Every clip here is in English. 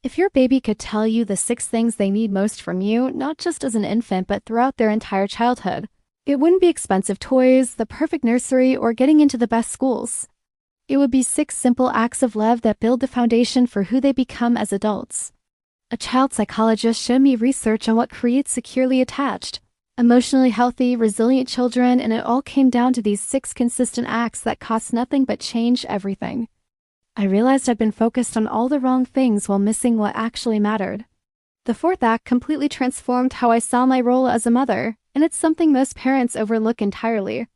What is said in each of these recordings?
If your baby could tell you the 6 things they need most from you, not just as an infant but throughout their entire childhood, it wouldn't be expensive toys, the perfect nursery, or getting into the best schools. It would be 6 simple acts of love that build the foundation for who they become as adults. A child psychologist showed me research on what creates securely attached, emotionally healthy, resilient children, and it all came down to these 6 consistent acts that cost nothing but change everything. I realized I'd been focused on all the wrong things while missing what actually mattered. The fourth act completely transformed how I saw my role as a mother, and it's something most parents overlook entirely.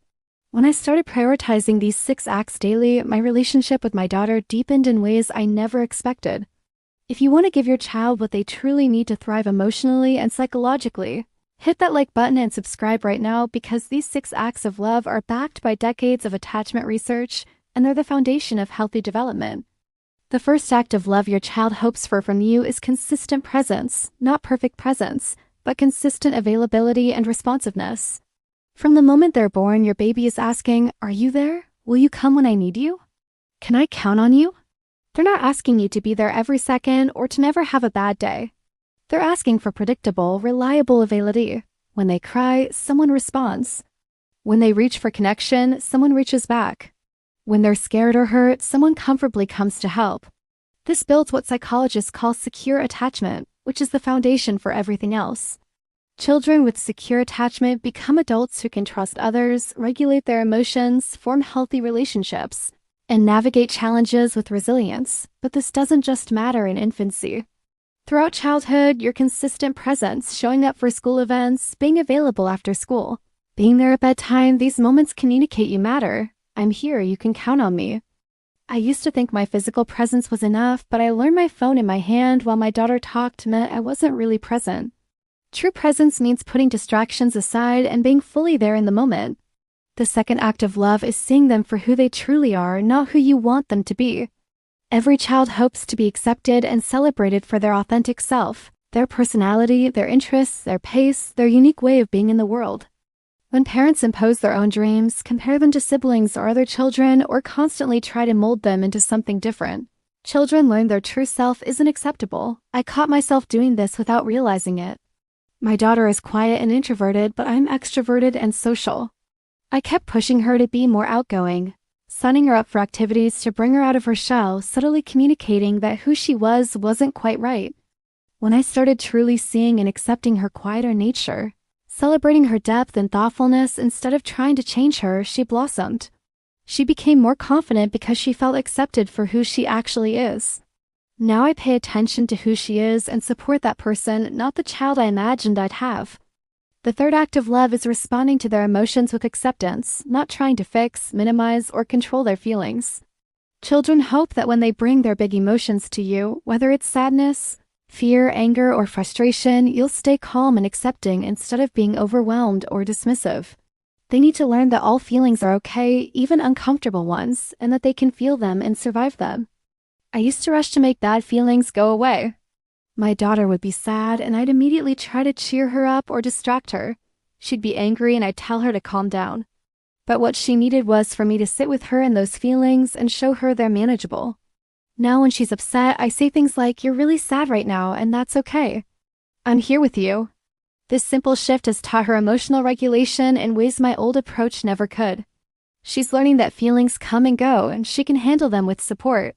When I started prioritizing these 6 acts daily, my relationship with my daughter deepened in ways I never expected. If you want to give your child what they truly need to thrive emotionally and psychologically, hit that like button and subscribe right now because these 6 acts of love are backed by decades of attachment research, and they're the foundation of healthy development. The first act of love your child hopes for from you is consistent presence, not perfect presence, but consistent availability and responsiveness. From the moment they're born, your baby is asking, "Are you there? Will you come when I need you? Can I count on you?" They're not asking you to be there every second or to never have a bad day. They're asking for predictable, reliable availability. When they cry, someone responds. When they reach for connection, someone reaches back. When they're scared or hurt, someone comfortably comes to help. This builds what psychologists call secure attachment, which is the foundation for everything else. Children with secure attachment become adults who can trust others, regulate their emotions, form healthy relationships, and navigate challenges with resilience. But this doesn't just matter in infancy. Throughout childhood, your consistent presence, showing up for school events, being available after school, being there at bedtime, these moments communicate you matter. I'm here, you can count on me. I used to think my physical presence was enough, but I learned my phone in my hand while my daughter talked meant I wasn't really present. True presence means putting distractions aside and being fully there in the moment. The second act of love is seeing them for who they truly are, not who you want them to be. Every child hopes to be accepted and celebrated for their authentic self, their personality, their interests, their pace, their unique way of being in the world. When parents impose their own dreams, compare them to siblings or other children, or constantly try to mold them into something different, children learn their true self isn't acceptable. I caught myself doing this without realizing it. My daughter is quiet and introverted, but I'm extroverted and social. I kept pushing her to be more outgoing, signing her up for activities to bring her out of her shell, subtly communicating that who she was wasn't quite right. When I started truly seeing and accepting her quieter nature, celebrating her depth and thoughtfulness instead of trying to change her, she blossomed. She became more confident because she felt accepted for who she actually is. Now I pay attention to who she is and support that person, not the child I imagined I'd have. The third act of love is responding to their emotions with acceptance, not trying to fix, minimize, or control their feelings. Children hope that when they bring their big emotions to you, whether it's sadness, fear, anger, or frustration, you'll stay calm and accepting instead of being overwhelmed or dismissive. They need to learn that all feelings are okay, even uncomfortable ones, and that they can feel them and survive them. I used to rush to make bad feelings go away. My daughter would be sad, and I'd immediately try to cheer her up or distract her. She'd be angry, and I'd tell her to calm down. But what she needed was for me to sit with her in those feelings and show her they're manageable. Now when she's upset, I say things like, "You're really sad right now, and that's okay. I'm here with you." This simple shift has taught her emotional regulation in ways my old approach never could. She's learning that feelings come and go, and she can handle them with support.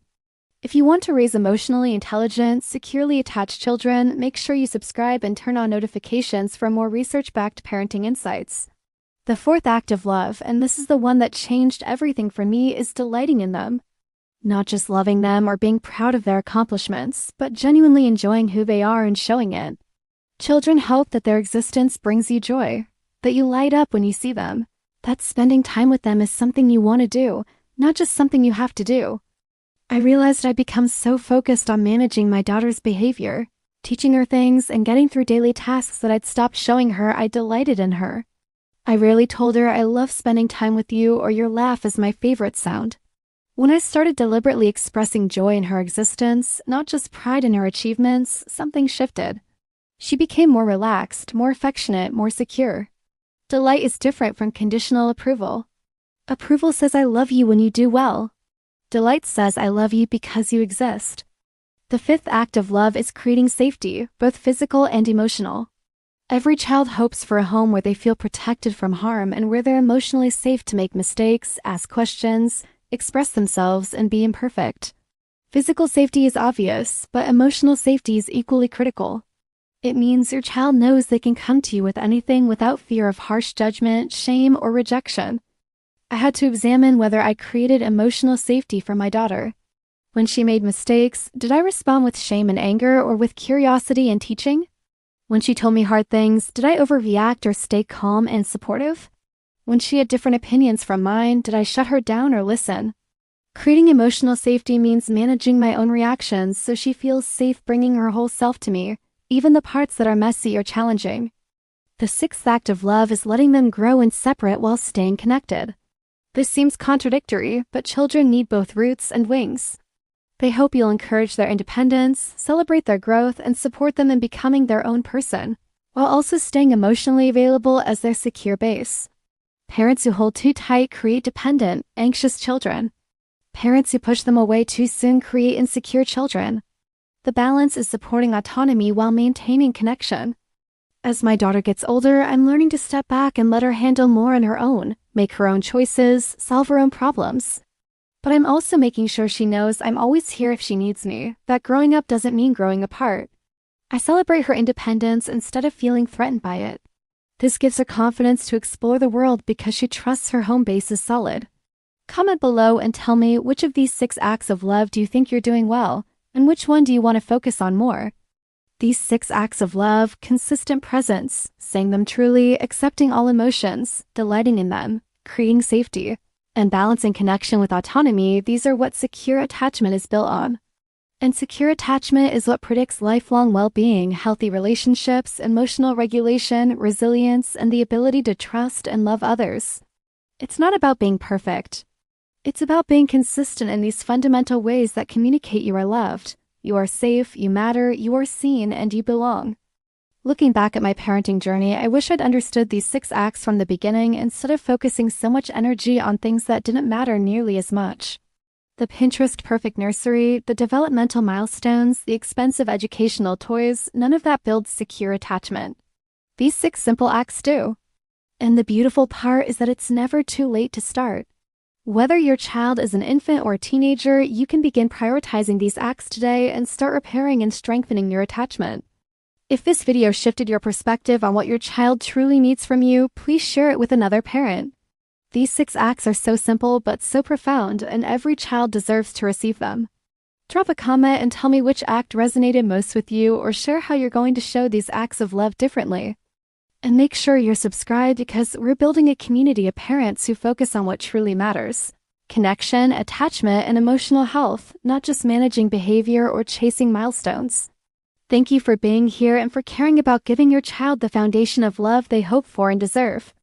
If you want to raise emotionally intelligent, securely attached children, make sure you subscribe and turn on notifications for more research-backed parenting insights. The fourth act of love, and this is the one that changed everything for me, is delighting in them. Not just loving them or being proud of their accomplishments, but genuinely enjoying who they are and showing it. Children hope that their existence brings you joy, that you light up when you see them, that spending time with them is something you want to do, not just something you have to do. I realized I'd become so focused on managing my daughter's behavior, teaching her things, and getting through daily tasks that I'd stopped showing her I delighted in her. I rarely told her I love spending time with you or your laugh is my favorite sound. When I started deliberately expressing joy in her existence, not just pride in her achievements, something shifted. She became more relaxed, more affectionate, more secure. Delight is different from conditional approval. Approval says I love you when you do well. Delight says I love you because you exist. The fifth act of love is creating safety, both physical and emotional. Every child hopes for a home where they feel protected from harm and where they're emotionally safe to make mistakes, ask questions, express themselves, and be imperfect. Physical safety is obvious, but emotional safety is equally critical. It means your child knows they can come to you with anything without fear of harsh judgment, shame, or rejection. I had to examine whether I created emotional safety for my daughter. When she made mistakes, did I respond with shame and anger or with curiosity and teaching? When she told me hard things, did I overreact or stay calm and supportive? When she had different opinions from mine, did I shut her down or listen? Creating emotional safety means managing my own reactions so she feels safe bringing her whole self to me, even the parts that are messy or challenging. The sixth act of love is letting them grow in separate while staying connected. This seems contradictory, but children need both roots and wings. They hope you'll encourage their independence, celebrate their growth, and support them in becoming their own person, while also staying emotionally available as their secure base. Parents who hold too tight create dependent, anxious children. Parents who push them away too soon create insecure children. The balance is supporting autonomy while maintaining connection. As my daughter gets older, I'm learning to step back and let her handle more on her own, make her own choices, solve her own problems. But I'm also making sure she knows I'm always here if she needs me, that growing up doesn't mean growing apart. I celebrate her independence instead of feeling threatened by it. This gives her confidence to explore the world because she trusts her home base is solid. Comment below and tell me which of these 6 acts of love do you think you're doing well, and which one do you want to focus on more? These 6 acts of love, consistent presence, saying them truly, accepting all emotions, delighting in them, creating safety, and balancing connection with autonomy, these are what secure attachment is built on. And secure attachment is what predicts lifelong well-being, healthy relationships, emotional regulation, resilience, and the ability to trust and love others. It's not about being perfect. It's about being consistent in these fundamental ways that communicate you are loved, you are safe, you matter, you are seen, and you belong. Looking back at my parenting journey, I wish I'd understood these 6 acts from the beginning instead of focusing so much energy on things that didn't matter nearly as much. The Pinterest perfect nursery, the developmental milestones, the expensive educational toys, none of that builds secure attachment. These 6 simple acts do. And the beautiful part is that it's never too late to start. Whether your child is an infant or a teenager, you can begin prioritizing these acts today and start repairing and strengthening your attachment. If this video shifted your perspective on what your child truly needs from you, please share it with another parent. These 6 acts are so simple but so profound, and every child deserves to receive them. Drop a comment and tell me which act resonated most with you, or share how you're going to show these acts of love differently. And make sure you're subscribed because we're building a community of parents who focus on what truly matters: connection, attachment, and emotional health, not just managing behavior or chasing milestones. Thank you for being here and for caring about giving your child the foundation of love they hope for and deserve.